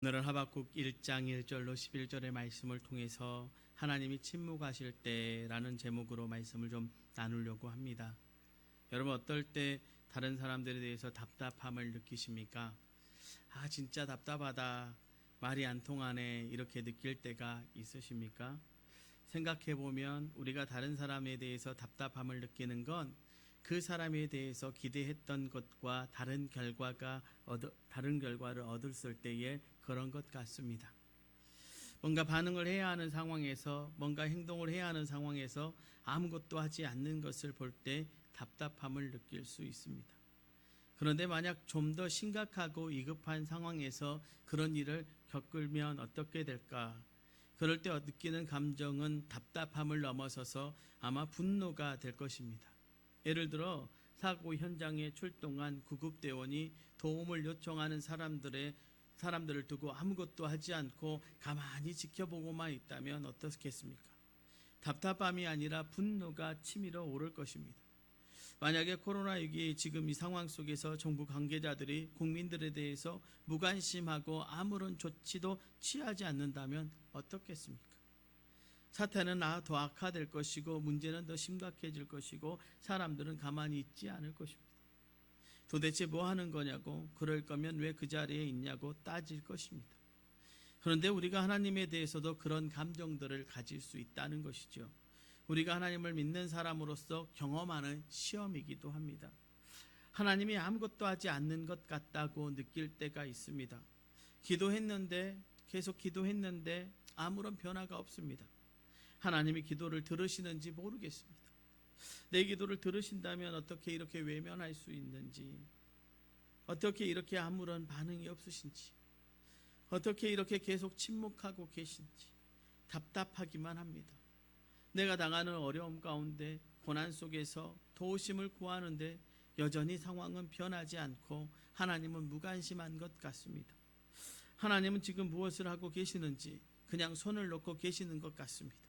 오늘은 하박국 1장 1절로 11절의 말씀을 통해서 하나님이 침묵하실 때라는 제목으로 말씀을 좀 나누려고 합니다. 여러분, 어떨 때 다른 사람들에 대해서 답답함을 느끼십니까? 진짜 답답하다, 말이 안 통하네, 이렇게 느낄 때가 있으십니까? 생각해보면 우리가 다른 사람에 대해서 답답함을 느끼는 건 그 사람에 대해서 기대했던 것과 다른 결과를 얻었을 때의 그런 것 같습니다. 뭔가 반응을 해야 하는 상황에서, 뭔가 행동을 해야 하는 상황에서 아무것도 하지 않는 것을 볼 때 답답함을 느낄 수 있습니다. 그런데 만약 좀 더 심각하고 위급한 상황에서 그런 일을 겪으면 어떻게 될까? 그럴 때 느끼는 감정은 답답함을 넘어서서 아마 분노가 될 것입니다. 예를 들어 사고 현장에 출동한 구급대원이 도움을 요청하는 사람들을 두고 아무것도 하지 않고 가만히 지켜보고만 있다면 어떻겠습니까? 답답함이 아니라 분노가 치밀어 오를 것입니다. 만약에 코로나19 지금 이 상황 속에서 정부 관계자들이 국민들에 대해서 무관심하고 아무런 조치도 취하지 않는다면 어떻겠습니까? 사태는 더 악화될 것이고 문제는 더 심각해질 것이고 사람들은 가만히 있지 않을 것입니다. 도대체 뭐 하는 거냐고, 그럴 거면 왜 그 자리에 있냐고 따질 것입니다. 그런데 우리가 하나님에 대해서도 그런 감정들을 가질 수 있다는 것이죠. 우리가 하나님을 믿는 사람으로서 경험하는 시험이기도 합니다. 하나님이 아무것도 하지 않는 것 같다고 느낄 때가 있습니다. 계속 기도했는데 아무런 변화가 없습니다. 하나님이 기도를 들으시는지 모르겠습니다. 내 기도를 들으신다면 어떻게 이렇게 외면할 수 있는지, 어떻게 이렇게 아무런 반응이 없으신지, 어떻게 이렇게 계속 침묵하고 계신지 답답하기만 합니다. 내가 당하는 어려움 가운데, 고난 속에서 도우심을 구하는데 여전히 상황은 변하지 않고 하나님은 무관심한 것 같습니다. 하나님은 지금 무엇을 하고 계시는지 그냥 손을 놓고 계시는 것 같습니다.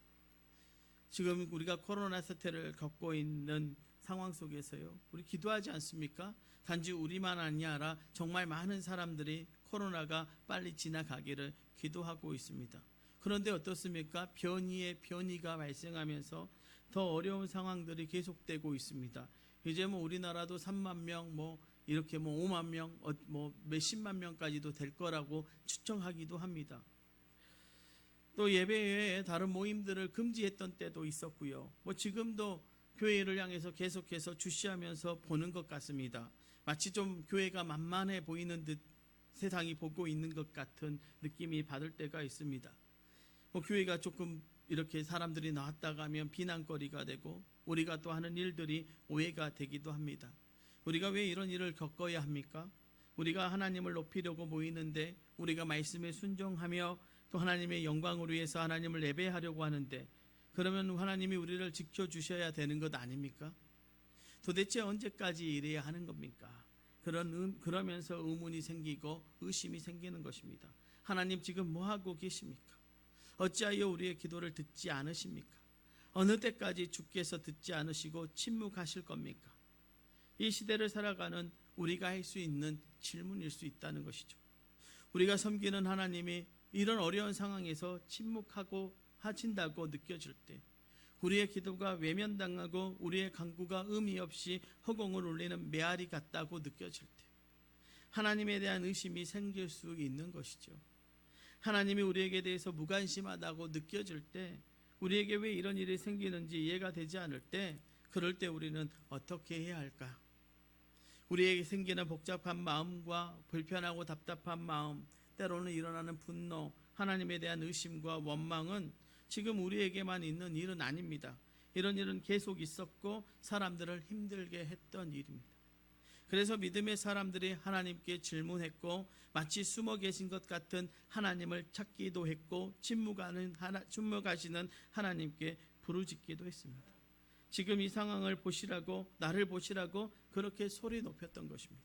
지금 우리가 코로나 사태를 겪고 있는 상황 속에서요, 우리 기도하지 않습니까? 단지 우리만 아니라 정말 많은 사람들이 코로나가 빨리 지나가기를 기도하고 있습니다. 그런데 어떻습니까? 변이의 변이가 발생하면서 더 어려운 상황들이 계속되고 있습니다. 이제 우리나라도 3만 명, 이렇게 5만 명, 몇십만 명까지도 될 거라고 추정하기도 합니다. 또 예배 외에 다른 모임들을 금지했던 때도 있었고요. 지금도 교회를 향해서 계속해서 주시하면서 보는 것 같습니다. 마치 좀 교회가 만만해 보이는 듯 세상이 보고 있는 것 같은 느낌이 받을 때가 있습니다. 교회가 조금 이렇게 사람들이 나왔다가 하면 비난거리가 되고, 우리가 또 하는 일들이 오해가 되기도 합니다. 우리가 왜 이런 일을 겪어야 합니까? 우리가 하나님을 높이려고 모이는데, 우리가 말씀에 순종하며 또 하나님의 영광을 위해서 하나님을 예배하려고 하는데, 그러면 하나님이 우리를 지켜주셔야 되는 것 아닙니까? 도대체 언제까지 이래야 하는 겁니까? 그러면서 의문이 생기고 의심이 생기는 것입니다. 하나님 지금 뭐 하고 계십니까? 어찌하여 우리의 기도를 듣지 않으십니까? 어느 때까지 주께서 듣지 않으시고 침묵하실 겁니까? 이 시대를 살아가는 우리가 할 수 있는 질문일 수 있다는 것이죠. 우리가 섬기는 하나님이 이런 어려운 상황에서 침묵하고 하신다고 느껴질 때, 우리의 기도가 외면당하고 우리의 간구가 의미 없이 허공을 울리는 메아리 같다고 느껴질 때, 하나님에 대한 의심이 생길 수 있는 것이죠. 하나님이 우리에게 대해서 무관심하다고 느껴질 때, 우리에게 왜 이런 일이 생기는지 이해가 되지 않을 때, 그럴 때 우리는 어떻게 해야 할까? 우리에게 생기는 복잡한 마음과 불편하고 답답한 마음, 때로는 일어나는 분노, 하나님에 대한 의심과 원망은 지금 우리에게만 있는 일은 아닙니다. 이런 일은 계속 있었고 사람들을 힘들게 했던 일입니다. 그래서 믿음의 사람들이 하나님께 질문했고, 마치 숨어 계신 것 같은 하나님을 찾기도 했고, 침묵하시는 하나님께 부르짖기도 했습니다. 지금 이 상황을 보시라고, 나를 보시라고 그렇게 소리 높였던 것입니다.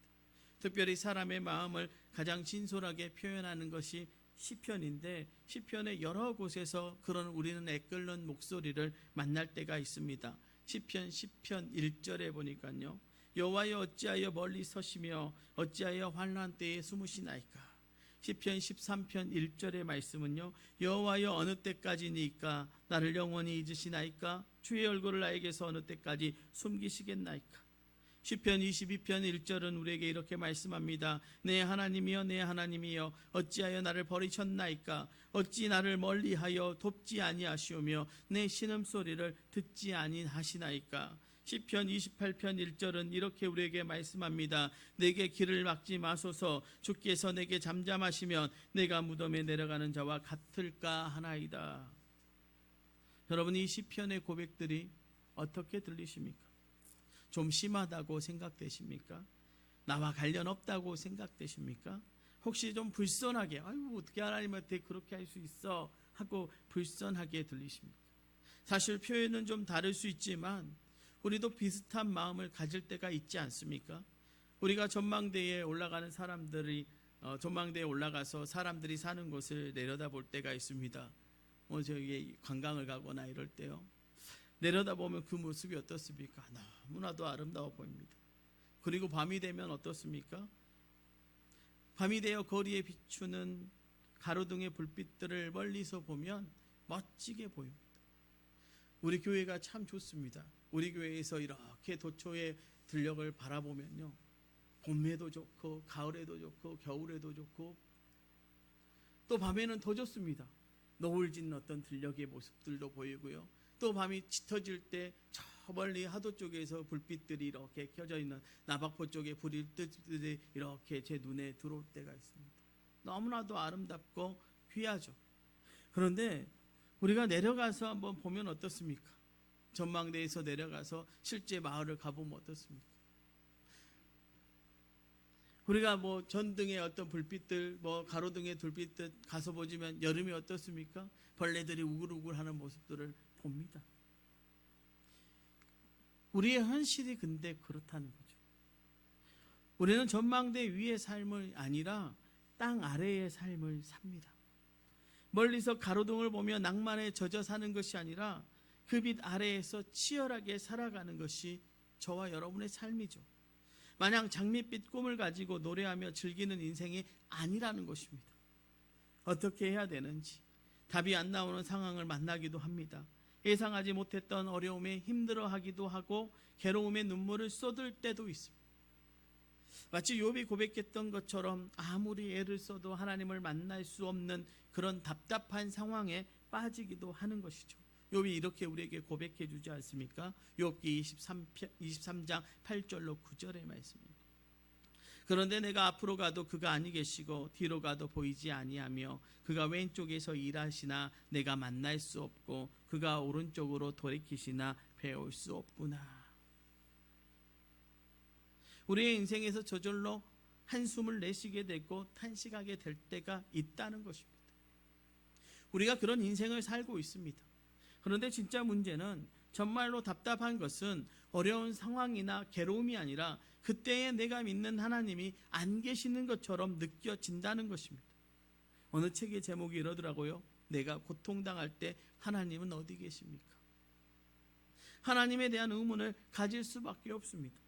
특별히 사람의 마음을 가장 진솔하게 표현하는 것이 시편인데, 시편의 여러 곳에서 그런 우리는 애끓는 목소리를 만날 때가 있습니다. 시편 1절에 보니까요, 여호와여 어찌하여 멀리 서시며 어찌하여 환난 때에 숨으시나이까? 시편 13편 1절의 말씀은요, 여호와여 어느 때까지니까 나를 영원히 잊으시나이까? 주의 얼굴을 나에게서 어느 때까지 숨기시겠나이까? 시편 22편 1절은 우리에게 이렇게 말씀합니다. 내 하나님이여 내 하나님이여 어찌하여 나를 버리셨나이까? 어찌 나를 멀리하여 돕지 아니하시오며 내 신음소리를 듣지 아니하시나이까? 시편 28편 1절은 이렇게 우리에게 말씀합니다. 내게 길을 막지 마소서. 주께서 내게 잠잠하시면 내가 무덤에 내려가는 자와 같을까 하나이다. 여러분, 이 시편의 고백들이 어떻게 들리십니까? 좀 심하다고 생각되십니까? 나와 관련 없다고 생각되십니까? 혹시 좀 불선하게, 아유 어떻게 하나님한테 그렇게 할 수 있어 하고 불선하게 들리십니까? 사실 표현은 좀 다를 수 있지만 우리도 비슷한 마음을 가질 때가 있지 않습니까? 우리가 전망대에 올라가는 사람들이 전망대에 올라가서 사람들이 사는 곳을 내려다볼 때가 있습니다. 저기 관광을 가거나 이럴 때요. 내려다보면 그 모습이 어떻습니까? 너무나도 아름다워 보입니다. 그리고 밤이 되면 어떻습니까? 밤이 되어 거리에 비추는 가로등의 불빛들을 멀리서 보면 멋지게 보입니다. 우리 교회가 참 좋습니다. 우리 교회에서 이렇게 도초의 들녘을 바라보면요, 봄에도 좋고 가을에도 좋고 겨울에도 좋고 또 밤에는 더 좋습니다. 노을 짓는 어떤 들녘의 모습들도 보이고요. 또 밤이 짙어질 때 저 멀리 하도 쪽에서 불빛들이 이렇게 켜져 있는 나박포 쪽에 불이 뜨듯이 이렇게 제 눈에 들어올 때가 있습니다. 너무나도 아름답고 귀하죠. 그런데 우리가 내려가서 한번 보면 어떻습니까? 전망대에서 내려가서 실제 마을을 가보면 어떻습니까? 우리가 전등의 어떤 불빛들, 가로등의 불빛들 가서 보지만 여름이 어떻습니까? 벌레들이 우글우글 하는 모습들을 봅니다. 우리의 현실이 근데 그렇다는 거죠. 우리는 전망대 위의 삶을 아니라 땅 아래의 삶을 삽니다. 멀리서 가로등을 보며 낭만에 젖어 사는 것이 아니라 그 빛 아래에서 치열하게 살아가는 것이 저와 여러분의 삶이죠. 마냥 장밋빛 꿈을 가지고 노래하며 즐기는 인생이 아니라는 것입니다. 어떻게 해야 되는지 답이 안 나오는 상황을 만나기도 합니다. 예상하지 못했던 어려움에 힘들어하기도 하고 괴로움에 눈물을 쏟을 때도 있습니다. 마치 욥이 고백했던 것처럼 아무리 애를 써도 하나님을 만날 수 없는 그런 답답한 상황에 빠지기도 하는 것이죠. 욥이 이렇게 우리에게 고백해 주지 않습니까? 욥기 23장 8절로 9절의 말씀입니다. 그런데 내가 앞으로 가도 그가 아니 계시고 뒤로 가도 보이지 아니하며 그가 왼쪽에서 일하시나 내가 만날 수 없고 그가 오른쪽으로 돌이키시나 배울 수 없구나. 우리의 인생에서 저절로 한숨을 내쉬게 되고 탄식하게 될 때가 있다는 것입니다. 우리가 그런 인생을 살고 있습니다. 그런데 진짜 문제는 정말로 답답한 것은 어려운 상황이나 괴로움이 아니라 그때에 내가 믿는 하나님이 안 계시는 것처럼 느껴진다는 것입니다. 어느 책의 제목이 이러더라고요. 내가 고통당할 때 하나님은 어디 계십니까? 하나님에 대한 의문을 가질 수밖에 없습니다.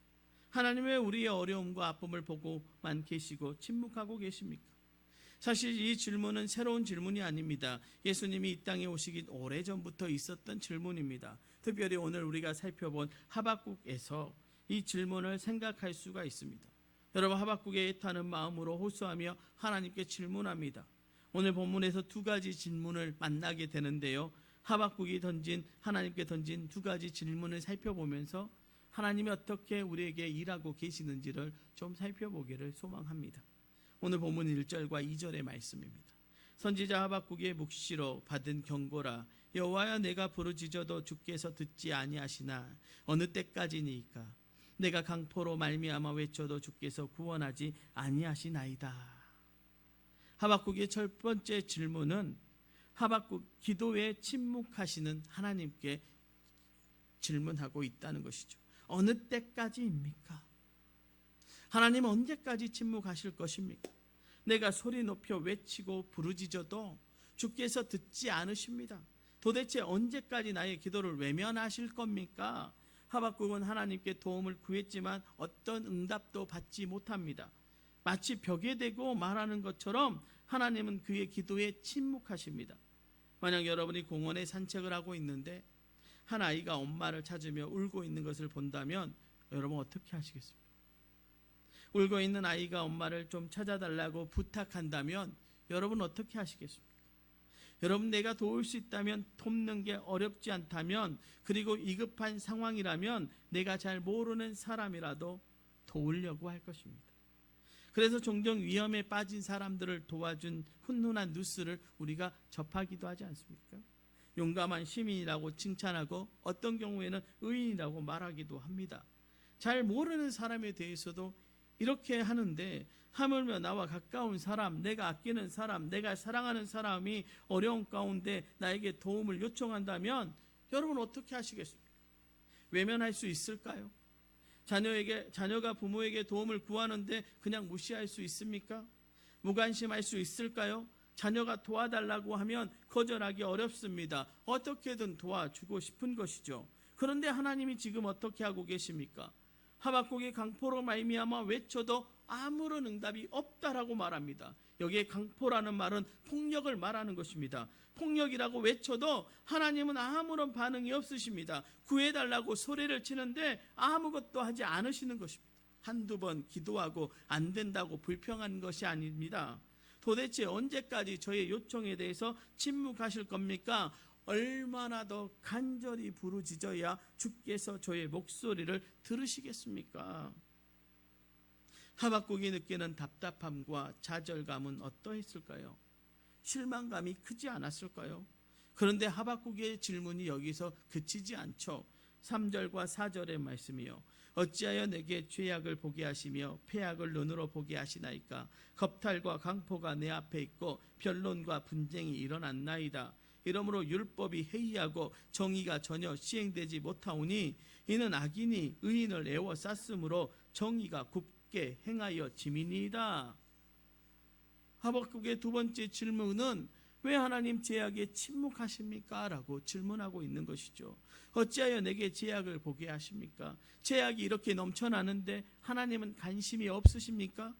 하나님 왜 우리의 어려움과 아픔을 보고만 계시고 침묵하고 계십니까? 사실 이 질문은 새로운 질문이 아닙니다. 예수님이 이 땅에 오시기 오래전부터 있었던 질문입니다. 특별히 오늘 우리가 살펴본 하박국에서 이 질문을 생각할 수가 있습니다. 여러분, 하박국의 애타는 마음으로 호소하며 하나님께 질문합니다. 오늘 본문에서 두 가지 질문을 만나게 되는데요. 하박국이 하나님께 던진 두 가지 질문을 살펴보면서 하나님이 어떻게 우리에게 일하고 계시는지를 좀 살펴보기를 소망합니다. 오늘 본문 1절과 2절의 말씀입니다. 선지자 하박국의 묵시로 받은 경고라. 여호와여, 내가 부르짖어도 주께서 듣지 아니하시나 어느 때까지니까? 내가 강포로 말미암아 외쳐도 주께서 구원하지 아니하시나이다. 하박국의 첫 번째 질문은 하박국 기도에 침묵하시는 하나님께 질문하고 있다는 것이죠. 어느 때까지입니까? 하나님 언제까지 침묵하실 것입니까? 내가 소리 높여 외치고 부르짖어도 주께서 듣지 않으십니다. 도대체 언제까지 나의 기도를 외면하실 겁니까? 하박국은 하나님께 도움을 구했지만 어떤 응답도 받지 못합니다. 마치 벽에 대고 말하는 것처럼 하나님은 그의 기도에 침묵하십니다. 만약 여러분이 공원에 산책을 하고 있는데 한 아이가 엄마를 찾으며 울고 있는 것을 본다면 여러분 어떻게 하시겠습니까? 울고 있는 아이가 엄마를 좀 찾아달라고 부탁한다면 여러분 어떻게 하시겠습니까? 여러분 내가 도울 수 있다면 돕는 게 어렵지 않다면, 그리고 위급한 상황이라면 내가 잘 모르는 사람이라도 도우려고 할 것입니다. 그래서 종종 위험에 빠진 사람들을 도와준 훈훈한 뉴스를 우리가 접하기도 하지 않습니까? 용감한 시민이라고 칭찬하고 어떤 경우에는 의인이라고 말하기도 합니다. 잘 모르는 사람에 대해서도 이렇게 하는데, 하물며 나와 가까운 사람, 내가 아끼는 사람, 내가 사랑하는 사람이 어려운 가운데 나에게 도움을 요청한다면 여러분 어떻게 하시겠습니까? 외면할 수 있을까요? 자녀가 부모에게 도움을 구하는데 그냥 무시할 수 있습니까? 무관심할 수 있을까요? 자녀가 도와달라고 하면 거절하기 어렵습니다. 어떻게든 도와주고 싶은 것이죠. 그런데 하나님이 지금 어떻게 하고 계십니까? 하박국이 강포로 말미암아 외쳐도 아무런 응답이 없다라고 말합니다. 여기에 강포라는 말은 폭력을 말하는 것입니다. 폭력이라고 외쳐도 하나님은 아무런 반응이 없으십니다. 구해달라고 소리를 치는데 아무것도 하지 않으시는 것입니다. 한두 번 기도하고 안 된다고 불평한 것이 아닙니다. 도대체 언제까지 저의 요청에 대해서 침묵하실 겁니까? 얼마나 더 간절히 부르짖어야 주께서 저의 목소리를 들으시겠습니까? 하박국이 느끼는 답답함과 좌절감은 어떠했을까요? 실망감이 크지 않았을까요? 그런데 하박국의 질문이 여기서 그치지 않죠. 3절과 4절의 말씀이요. 어찌하여 내게 죄악을 보게 하시며 패악을 눈으로 보게 하시나이까? 겁탈과 강포가 내 앞에 있고 변론과 분쟁이 일어났나이다. 이러므로 율법이 해이하고 정의가 전혀 시행되지 못하오니 이는 악인이 의인을 애워쌌으므로 정의가 굽게 행하여 짐이니이다. 하박국의 두 번째 질문은 왜 하나님 죄악에 침묵하십니까? 라고 질문하고 있는 것이죠. 어찌하여 내게 죄악을 보게 하십니까? 죄악이 이렇게 넘쳐나는데 하나님은 관심이 없으십니까?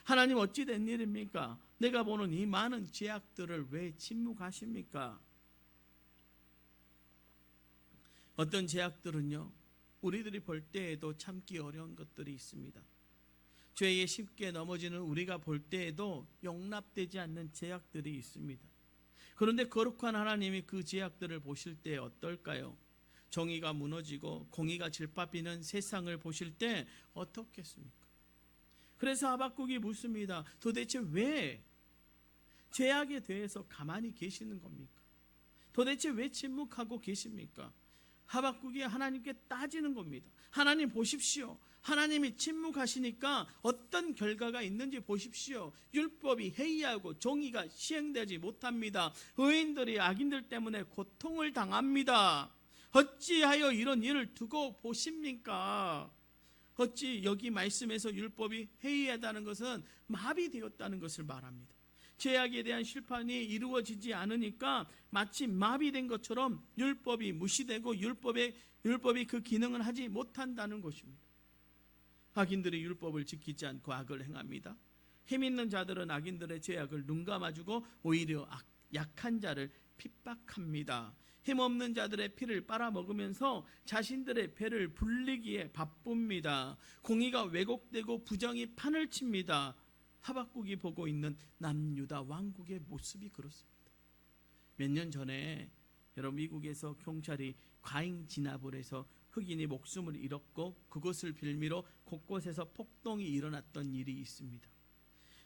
하나님 어찌 된 일입니까? 내가 보는 이 많은 죄악들을 왜 침묵하십니까? 어떤 죄악들은요, 우리들이 볼 때에도 참기 어려운 것들이 있습니다. 죄에 쉽게 넘어지는 우리가 볼 때에도 용납되지 않는 죄악들이 있습니다. 그런데 거룩한 하나님이 그 죄악들을 보실 때 어떨까요? 정의가 무너지고 공의가 질밥이는 세상을 보실 때 어떻겠습니까? 그래서 하박국이 묻습니다. 도대체 왜 죄악에 대해서 가만히 계시는 겁니까? 도대체 왜 침묵하고 계십니까? 하박국이 하나님께 따지는 겁니다. 하나님 보십시오. 하나님이 침묵하시니까 어떤 결과가 있는지 보십시오. 율법이 해이하고 정의가 시행되지 못합니다. 의인들이 악인들 때문에 고통을 당합니다. 어찌하여 이런 일을 두고 보십니까? 어찌 여기 말씀에서 율법이 해이하다는 것은 마비되었다는 것을 말합니다. 죄악에 대한 심판이 이루어지지 않으니까 마치 마비된 것처럼 율법이 무시되고 율법이 그 기능을 하지 못한다는 것입니다. 악인들이 율법을 지키지 않고 악을 행합니다. 힘 있는 자들은 악인들의 죄악을 눈감아주고 오히려 약한 자를 핍박합니다. 힘없는 자들의 피를 빨아먹으면서 자신들의 배를 불리기에 바쁩니다. 공의가 왜곡되고 부정이 판을 칩니다. 하박국이 보고 있는 남유다 왕국의 모습이 그렇습니다. 몇 년 전에 여러분 미국에서 경찰이 과잉 진압을 해서 흑인이 목숨을 잃었고 그것을 빌미로 곳곳에서 폭동이 일어났던 일이 있습니다.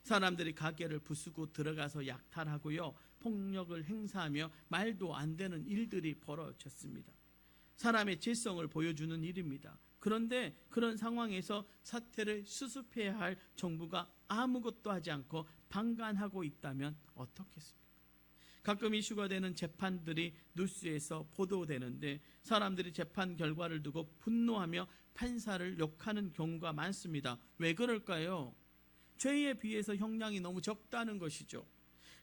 사람들이 가게를 부수고 들어가서 약탈하고요, 폭력을 행사하며 말도 안 되는 일들이 벌어졌습니다. 사람의 죄성을 보여주는 일입니다. 그런데 그런 상황에서 사태를 수습해야 할 정부가 아무것도 하지 않고 방관하고 있다면 어떻겠습니까? 가끔 이슈가 되는 재판들이 뉴스에서 보도되는데 사람들이 재판 결과를 두고 분노하며 판사를 욕하는 경우가 많습니다. 왜 그럴까요? 죄에 비해서 형량이 너무 적다는 것이죠.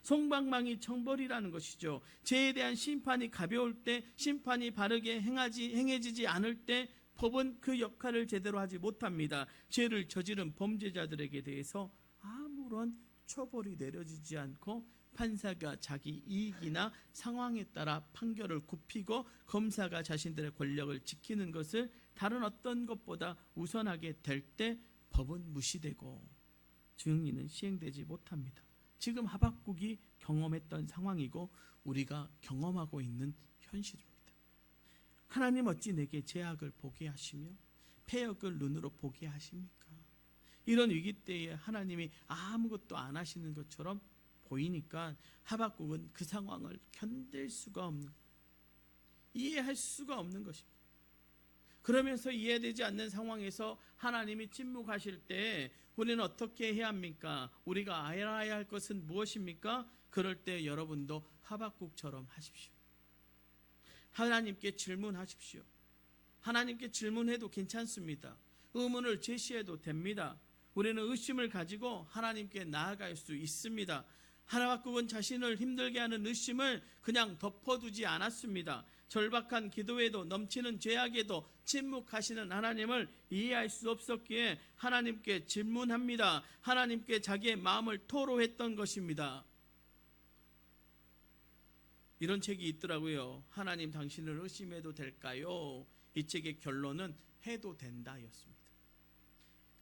송방망이 청벌이라는 것이죠. 죄에 대한 심판이 가벼울 때, 심판이 바르게 행해지지 않을 때 법은 그 역할을 제대로 하지 못합니다. 죄를 저지른 범죄자들에게 대해서 아무런 처벌이 내려지지 않고 판사가 자기 이익이나 상황에 따라 판결을 굽히고 검사가 자신들의 권력을 지키는 것을 다른 어떤 것보다 우선하게 될 때 법은 무시되고 정의는 시행되지 못합니다. 지금 하박국이 경험했던 상황이고 우리가 경험하고 있는 현실입니다. 하나님 어찌 내게 죄악을 보게 하시며 패역을 눈으로 보게 하십니까? 이런 위기 때에 하나님이 아무것도 안 하시는 것처럼 보이니까 하박국은 그 상황을 견딜 수가 없는, 이해할 수가 없는 것입니다. 그러면서 이해되지 않는 상황에서 하나님이 침묵하실 때 우리는 어떻게 해야 합니까? 우리가 알아야 할 것은 무엇입니까? 그럴 때 여러분도 하박국처럼 하십시오. 하나님께 질문하십시오. 하나님께 질문해도 괜찮습니다. 의문을 제시해도 됩니다. 우리는 의심을 가지고 하나님께 나아갈 수 있습니다. 하박국은 자신을 힘들게 하는 의심을 그냥 덮어두지 않았습니다. 절박한 기도에도 넘치는 죄악에도 침묵하시는 하나님을 이해할 수 없었기에 하나님께 질문합니다. 하나님께 자기의 마음을 토로했던 것입니다. 이런 책이 있더라고요. 하나님 당신을 의심해도 될까요? 이 책의 결론은 해도 된다였습니다.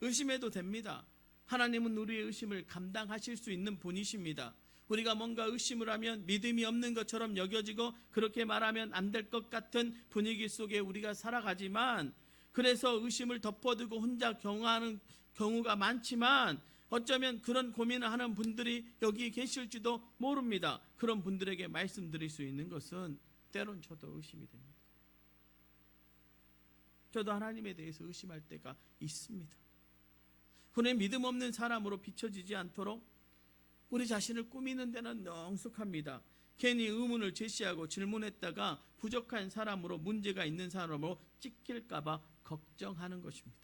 의심해도 됩니다. 하나님은 우리의 의심을 감당하실 수 있는 분이십니다. 우리가 뭔가 의심을 하면 믿음이 없는 것처럼 여겨지고 그렇게 말하면 안 될 것 같은 분위기 속에 우리가 살아가지만, 그래서 의심을 덮어두고 혼자 경화하는 경우가 많지만 어쩌면 그런 고민을 하는 분들이 여기 계실지도 모릅니다. 그런 분들에게 말씀드릴 수 있는 것은 때론 저도 의심이 됩니다. 저도 하나님에 대해서 의심할 때가 있습니다. 그는 믿음 없는 사람으로 비춰지지 않도록 우리 자신을 꾸미는 데는 능숙합니다. 괜히 의문을 제시하고 질문했다가 부족한 사람으로, 문제가 있는 사람으로 찍힐까 봐 걱정하는 것입니다.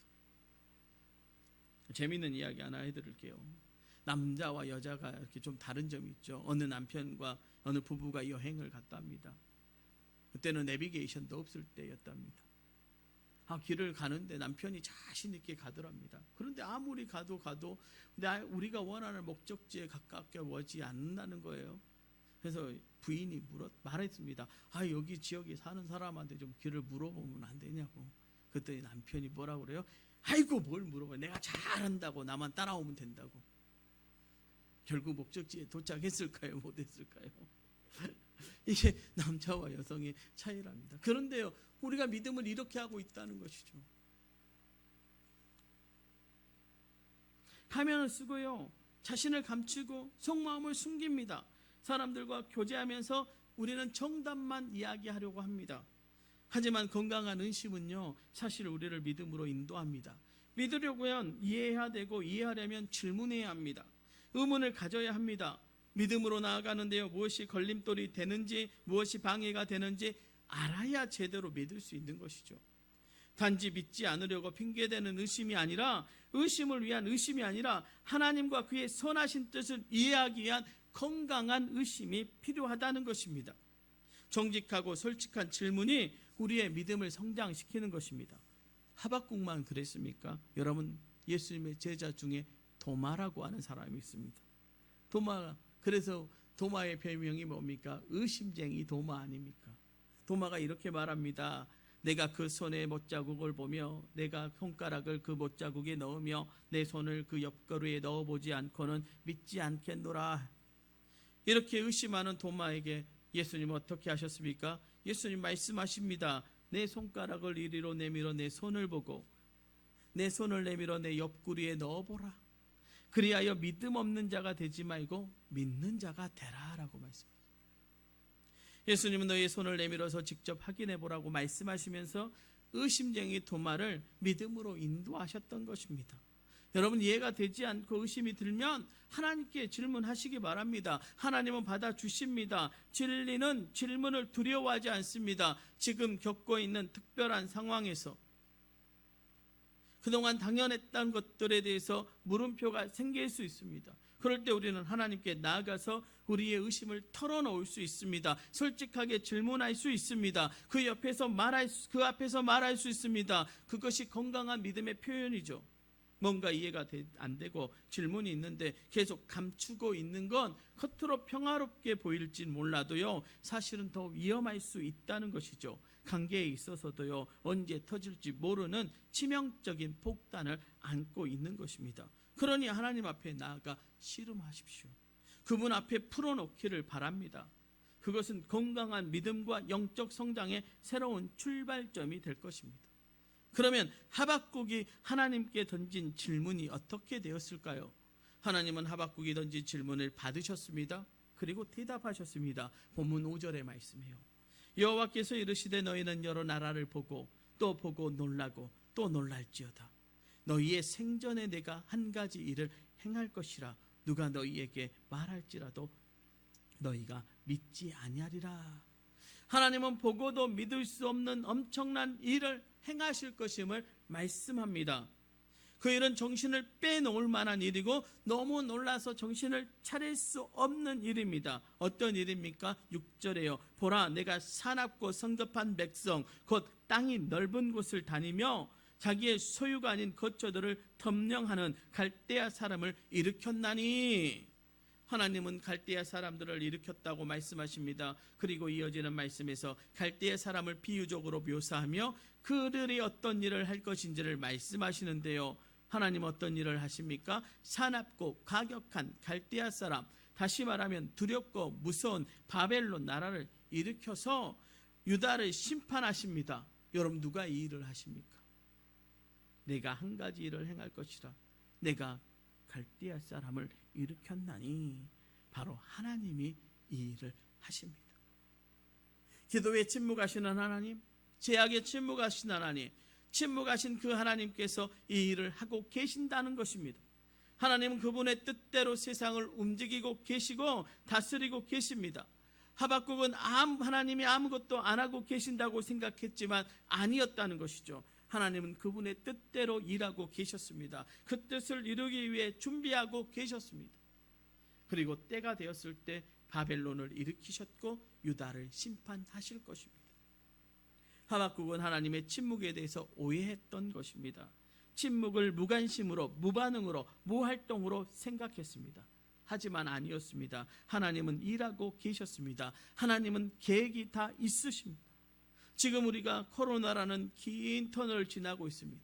재미있는 이야기 하나 해드릴게요. 남자와 여자가 이렇게 좀 다른 점이 있죠. 어느 남편과 어느 부부가 여행을 갔다 합니다. 그때는 내비게이션도 없을 때였답니다. 길을 가는데 남편이 자신 있게 가더랍니다. 그런데 아무리 가도 우리가 원하는 목적지에 가깝게 오지 않는다는 거예요. 그래서 부인이 말했습니다. 여기 지역에 사는 사람한테 좀 길을 물어보면 안 되냐고. 그랬더니 남편이 뭐라고 그래요? 아이고 뭘 물어봐, 내가 잘한다고, 나만 따라오면 된다고. 결국 목적지에 도착했을까요? 못했을까요? 이게 남자와 여성의 차이랍니다. 그런데요, 우리가 믿음을 이렇게 하고 있다는 것이죠. 가면을 쓰고요, 자신을 감추고 속마음을 숨깁니다. 사람들과 교제하면서 우리는 정답만 이야기하려고 합니다. 하지만 건강한 의심은요, 사실 우리를 믿음으로 인도합니다. 믿으려면 이해해야 되고, 이해하려면 질문해야 합니다. 의문을 가져야 합니다. 믿음으로 나아가는데요, 무엇이 걸림돌이 되는지, 무엇이 방해가 되는지 알아야 제대로 믿을 수 있는 것이죠. 단지 믿지 않으려고 핑계대는 의심이 아니라, 의심을 위한 의심이 아니라 하나님과 그의 선하신 뜻을 이해하기 위한 건강한 의심이 필요하다는 것입니다. 정직하고 솔직한 질문이 우리의 믿음을 성장시키는 것입니다. 하박국만 그랬습니까? 여러분, 예수님의 제자 중에 도마라고 하는 사람이 있습니다. 그래서 도마의 별명이 뭡니까? 의심쟁이 도마 아닙니까? 도마가 이렇게 말합니다. 내가 그 손의 못자국을 보며 내가 손가락을 그 못자국에 넣으며 내 손을 그 옆가루에 넣어보지 않고는 믿지 않겠노라. 이렇게 의심하는 도마에게 예수님은 어떻게 하셨습니까? 예수님 말씀하십니다. 내 손가락을 이리로 내밀어 내 손을 보고 내 손을 내밀어 내 옆구리에 넣어보라. 그리하여 믿음 없는 자가 되지 말고 믿는 자가 되라라고 말씀하십니다. 예수님은 너의 손을 내밀어서 직접 확인해 보라고 말씀하시면서 의심쟁이 도마를 믿음으로 인도하셨던 것입니다. 여러분, 이해가 되지 않고 의심이 들면 하나님께 질문하시기 바랍니다. 하나님은 받아주십니다. 진리는 질문을 두려워하지 않습니다. 지금 겪고 있는 특별한 상황에서 그동안 당연했던 것들에 대해서 물음표가 생길 수 있습니다. 그럴 때 우리는 하나님께 나아가서 우리의 의심을 털어놓을 수 있습니다. 솔직하게 질문할 수 있습니다. 그 앞에서 말할 수 있습니다. 그것이 건강한 믿음의 표현이죠. 뭔가 이해가 안 되고 질문이 있는데 계속 감추고 있는 건 겉으로 평화롭게 보일지 몰라도요, 사실은 더 위험할 수 있다는 것이죠. 관계에 있어서도요, 언제 터질지 모르는 치명적인 폭탄을 안고 있는 것입니다. 그러니 하나님 앞에 나아가 씨름하십시오. 그분 앞에 풀어놓기를 바랍니다. 그것은 건강한 믿음과 영적 성장의 새로운 출발점이 될 것입니다. 그러면 하박국이 하나님께 던진 질문이 어떻게 되었을까요? 하나님은 하박국이 던진 질문을 받으셨습니다. 그리고 대답하셨습니다. 본문 5절의 말씀이에요. 여호와께서 이르시되 너희는 여러 나라를 보고 또 보고 놀라고 또 놀랄지어다. 너희의 생전에 내가 한 가지 일을 행할 것이라. 누가 너희에게 말할지라도 너희가 믿지 아니하리라. 하나님은 보고도 믿을 수 없는 엄청난 일을 행하실 것임을 말씀합니다. 그 일은 정신을 빼놓을 만한 일이고 너무 놀라서 정신을 차릴 수 없는 일입니다. 어떤 일입니까? 6절에요. 보라, 내가 사납고 성급한 백성 곧 땅이 넓은 곳을 다니며 자기의 소유가 아닌 거처들을 점령하는 갈대아 사람을 일으켰나니. 하나님은 갈대아 사람들을 일으켰다고 말씀하십니다. 그리고 이어지는 말씀에서 갈대아 사람을 비유적으로 묘사하며 그들이 어떤 일을 할 것인지를 말씀하시는데요. 하나님 어떤 일을 하십니까? 사납고 가격한 갈대아 사람, 다시 말하면 두렵고 무서운 바벨론 나라를 일으켜서 유다를 심판하십니다. 여러분, 누가 이 일을 하십니까? 내가 한 가지 일을 행할 것이라. 내가 갈대아 사람을 일으켰나니. 바로 하나님이 이 일을 하십니다. 기도에 침묵하시는 하나님, 제약에 침묵하신 하나님, 침묵하신 그 하나님께서 이 일을 하고 계신다는 것입니다. 하나님은 그분의 뜻대로 세상을 움직이고 계시고 다스리고 계십니다. 하박국은 하나님이 아무것도 안 하고 계신다고 생각했지만 아니었다는 것이죠. 하나님은 그분의 뜻대로 일하고 계셨습니다. 그 뜻을 이루기 위해 준비하고 계셨습니다. 그리고 때가 되었을 때 바벨론을 일으키셨고 유다를 심판하실 것입니다. 하박국은 하나님의 침묵에 대해서 오해했던 것입니다. 침묵을 무관심으로, 무반응으로, 무활동으로 생각했습니다. 하지만 아니었습니다. 하나님은 일하고 계셨습니다. 하나님은 계획이 다 있으십니다. 지금 우리가 코로나라는 긴 터널을 지나고 있습니다.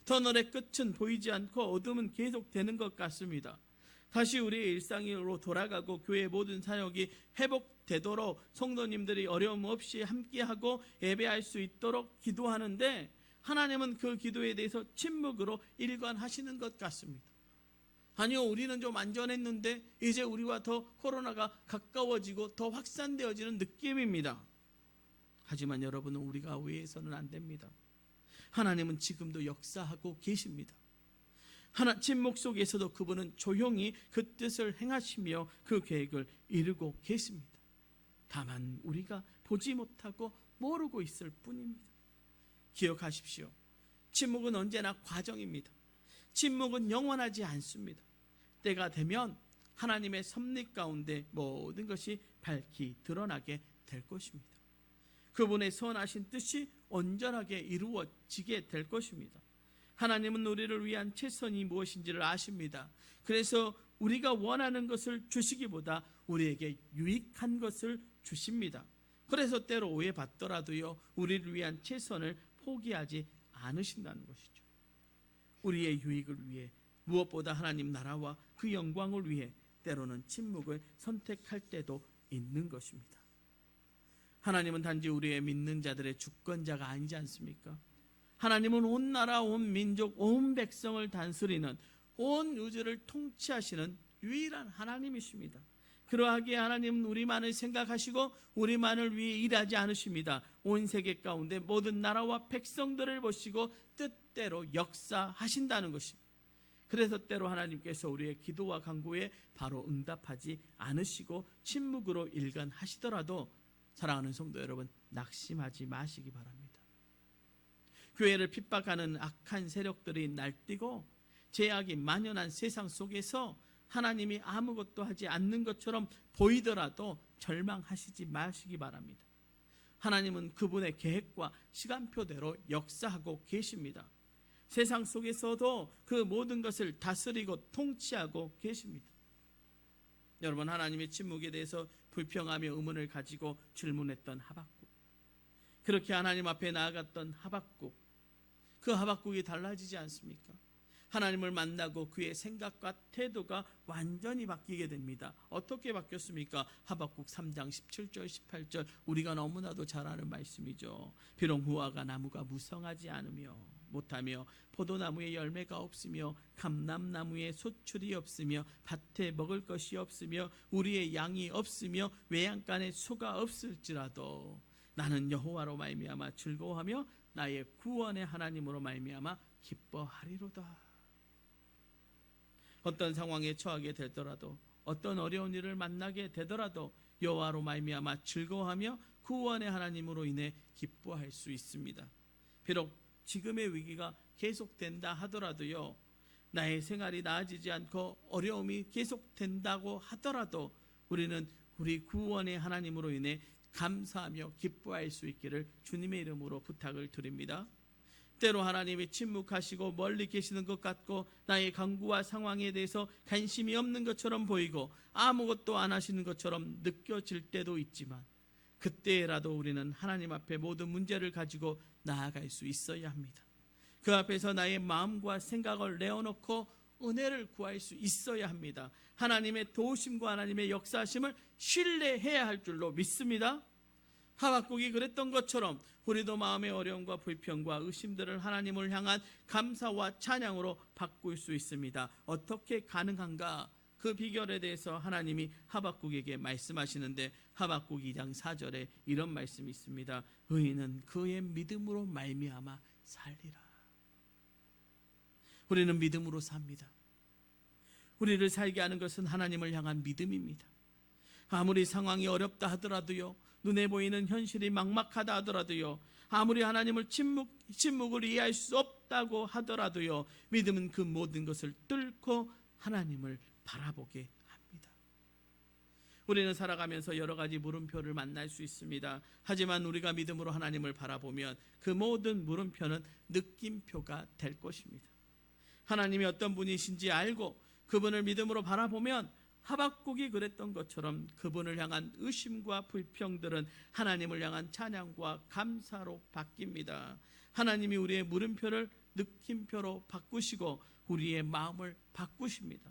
터널의 끝은 보이지 않고 어둠은 계속되는 것 같습니다. 다시 우리의 일상으로 돌아가고 교회의 모든 사역이 회복되도록 성도님들이 어려움 없이 함께하고 예배할 수 있도록 기도하는데 하나님은 그 기도에 대해서 침묵으로 일관하시는 것 같습니다. 아니요, 우리는 좀 안전했는데 이제 우리와 더 코로나가 가까워지고 더 확산되어지는 느낌입니다. 하지만 여러분은 우리가 오해해서는 안 됩니다. 하나님은 지금도 역사하고 계십니다. 침묵 속에서도 그분은 조용히 그 뜻을 행하시며 그 계획을 이루고 계십니다. 다만 우리가 보지 못하고 모르고 있을 뿐입니다. 기억하십시오. 침묵은 언제나 과정입니다. 침묵은 영원하지 않습니다. 때가 되면 하나님의 섭리 가운데 모든 것이 밝히 드러나게 될 것입니다. 그분의 선하신 뜻이 온전하게 이루어지게 될 것입니다. 하나님은 우리를 위한 최선이 무엇인지를 아십니다. 그래서 우리가 원하는 것을 주시기보다 우리에게 유익한 것을 주십니다. 그래서 때로 오해받더라도요, 우리를 위한 최선을 포기하지 않으신다는 것이죠. 우리의 유익을 위해, 무엇보다 하나님 나라와 그 영광을 위해 때로는 침묵을 선택할 때도 있는 것입니다. 하나님은 단지 우리의 믿는 자들의 주권자가 아니지 않습니까? 하나님은 온 나라, 온 민족, 온 백성을 다스리는, 온 우주를 통치하시는 유일한 하나님이십니다. 그러하기에 하나님은 우리만을 생각하시고 우리만을 위해 일하지 않으십니다. 온 세계 가운데 모든 나라와 백성들을 보시고 뜻대로 역사하신다는 것입니다. 그래서 때로 하나님께서 우리의 기도와 간구에 바로 응답하지 않으시고 침묵으로 일관하시더라도 사랑하는 성도 여러분, 낙심하지 마시기 바랍니다. 교회를 핍박하는 악한 세력들이 날뛰고 죄악이 만연한 세상 속에서 하나님이 아무것도 하지 않는 것처럼 보이더라도 절망하시지 마시기 바랍니다. 하나님은 그분의 계획과 시간표대로 역사하고 계십니다. 세상 속에서도 그 모든 것을 다스리고 통치하고 계십니다. 여러분, 하나님의 침묵에 대해서 불평하며 의문을 가지고 질문했던 하박국, 그렇게 하나님 앞에 나아갔던 하박국, 그 하박국이 달라지지 않습니까? 하나님을 만나고 그의 생각과 태도가 완전히 바뀌게 됩니다. 어떻게 바뀌었습니까? 하박국 3장 17절 18절, 우리가 너무나도 잘 아는 말씀이죠. 비록 무화과 나무가 무성하지 않으며 못하며 포도나무에 열매가 없으며 감람나무에 소출이 없으며 밭에 먹을 것이 없으며 우리의 양이 없으며 외양간에 소가 없을지라도 나는 여호와로 말미암아 즐거워하며 나의 구원의 하나님으로 말미암아 기뻐하리로다. 어떤 상황에 처하게 되더라도, 어떤 어려운 일을 만나게 되더라도 여호와로 말미암아 즐거워하며 구원의 하나님으로 인해 기뻐할 수 있습니다. 비록 지금의 위기가 계속된다 하더라도요, 나의 생활이 나아지지 않고 어려움이 계속된다고 하더라도 우리는 우리 구원의 하나님으로 인해 감사하며 기뻐할 수 있기를 주님의 이름으로 부탁을 드립니다. 때로 하나님이 침묵하시고 멀리 계시는 것 같고 나의 강구와 상황에 대해서 관심이 없는 것처럼 보이고 아무것도 안 하시는 것처럼 느껴질 때도 있지만, 그때라도 우리는 하나님 앞에 모든 문제를 가지고 나아갈 수 있어야 합니다. 그 앞에서 나의 마음과 생각을 내어놓고 은혜를 구할 수 있어야 합니다. 하나님의 도우심과 하나님의 역사하심을 신뢰해야 할 줄로 믿습니다. 하박국이 그랬던 것처럼 우리도 마음의 어려움과 불평과 의심들을 하나님을 향한 감사와 찬양으로 바꿀 수 있습니다. 어떻게 가능한가? 그 비결에 대해서 하나님이 하박국에게 말씀하시는데, 하박국 2장 4절에 이런 말씀이 있습니다. 의인은 그의 믿음으로 말미암아 살리라. 우리는 믿음으로 삽니다. 우리를 살게 하는 것은 하나님을 향한 믿음입니다. 아무리 상황이 어렵다 하더라도요, 눈에 보이는 현실이 막막하다 하더라도요, 아무리 하나님을 침묵을 이해할 수 없다고 하더라도요, 믿음은 그 모든 것을 뚫고 하나님을 바라보게 합니다. 우리는 살아가면서 여러 가지 물음표를 만날 수 있습니다. 하지만 우리가 믿음으로 하나님을 바라보면 그 모든 물음표는 느낌표가 될 것입니다. 하나님이 어떤 분이신지 알고 그분을 믿음으로 바라보면 하박국이 그랬던 것처럼 그분을 향한 의심과 불평들은 하나님을 향한 찬양과 감사로 바뀝니다. 하나님이 우리의 물음표를 느낌표로 바꾸시고 우리의 마음을 바꾸십니다.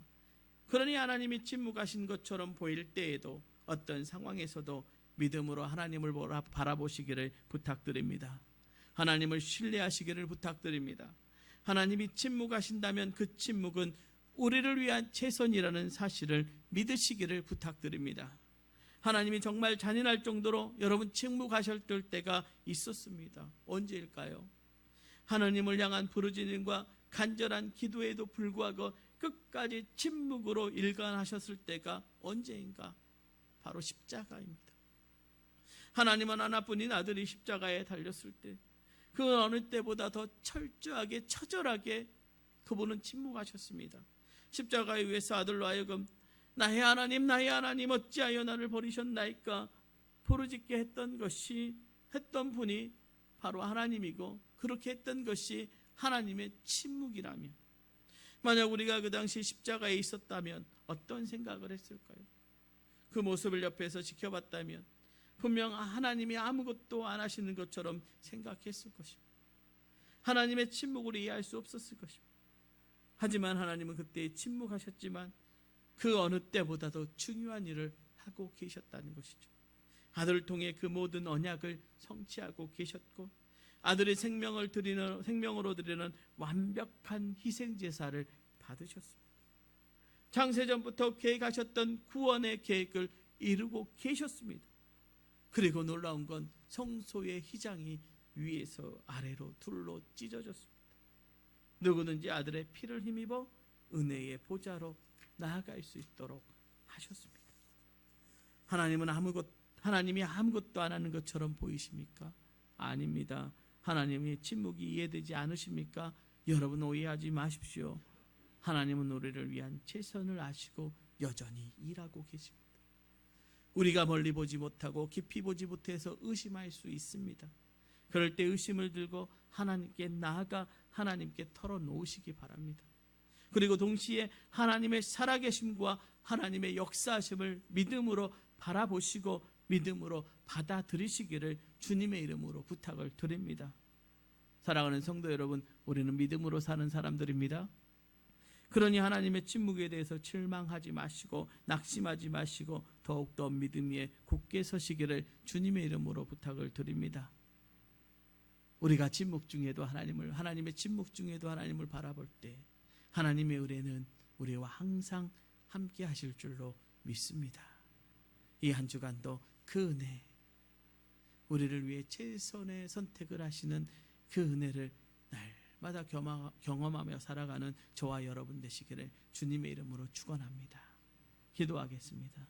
그러니 하나님이 침묵하신 것처럼 보일 때에도 어떤 상황에서도 믿음으로 하나님을 바라보시기를 부탁드립니다. 하나님을 신뢰하시기를 부탁드립니다. 하나님이 침묵하신다면 그 침묵은 우리를 위한 최선이라는 사실을 믿으시기를 부탁드립니다. 하나님이 정말 잔인할 정도로 여러분 침묵하셨을 때가 있었습니다. 언제일까요? 하나님을 향한 부르짖음과 간절한 기도에도 불구하고 끝까지 침묵으로 일관하셨을 때가 언제인가? 바로 십자가입니다. 하나님은 하나뿐인 아들이 십자가에 달렸을 때 그 어느 때보다 더 철저하게 처절하게 그분은 침묵하셨습니다. 십자가에 위에서 아들로 하여금 나의 하나님 어찌하여 나를 버리셨나이까 부르짖게 했던 분이 바로 하나님이고, 그렇게 했던 것이 하나님의 침묵이라면, 만약 우리가 그 당시 십자가에 있었다면 어떤 생각을 했을까요? 그 모습을 옆에서 지켜봤다면 분명 하나님이 아무것도 안 하시는 것처럼 생각했을 것입니다. 하나님의 침묵을 이해할 수 없었을 것입니다. 하지만 하나님은 그때 침묵하셨지만 그 어느 때보다도 중요한 일을 하고 계셨다는 것이죠. 아들을 통해 그 모든 언약을 성취하고 계셨고, 아들의 생명으로 드리는 완벽한 희생제사를 받으셨습니다. 창세전부터 계획하셨던 구원의 계획을 이루고 계셨습니다. 그리고 놀라운 건 성소의 휘장이 위에서 아래로 둘로 찢어졌습니다. 누구든지 아들의 피를 힘입어 은혜의 보좌로 나아갈 수 있도록 하셨습니다. 하나님이 아무것도 안 하는 것처럼 보이십니까? 아닙니다. 하나님의 침묵이 이해되지 않으십니까? 여러분 오해하지 마십시오. 하나님은 우리를 위한 최선을 아시고 여전히 일하고 계십니다. 우리가 멀리 보지 못하고 깊이 보지 못해서 의심할 수 있습니다. 그럴 때 의심을 들고 하나님께 나아가 하나님께 털어놓으시기 바랍니다. 그리고 동시에 하나님의 살아계심과 하나님의 역사하심을 믿음으로 바라보시고 믿음으로 받아들이시기를 주님의 이름으로 부탁을 드립니다. 사랑하는 성도 여러분, 우리는 믿음으로 사는 사람들입니다. 그러니 하나님의 침묵에 대해서 실망하지 마시고 낙심하지 마시고 더욱더 믿음 위에 굳게 서시기를 주님의 이름으로 부탁을 드립니다. 우리가 침묵 중에도 하나님의 침묵 중에도 하나님을 바라볼 때 하나님의 은혜는 우리와 항상 함께 하실 줄로 믿습니다. 이 한 주간도 그 은혜, 우리를 위해 최선의 선택을 하시는 그 은혜를 날마다 경험하며 살아가는 저와 여러분 되시기를 주님의 이름으로 축원합니다. 기도하겠습니다.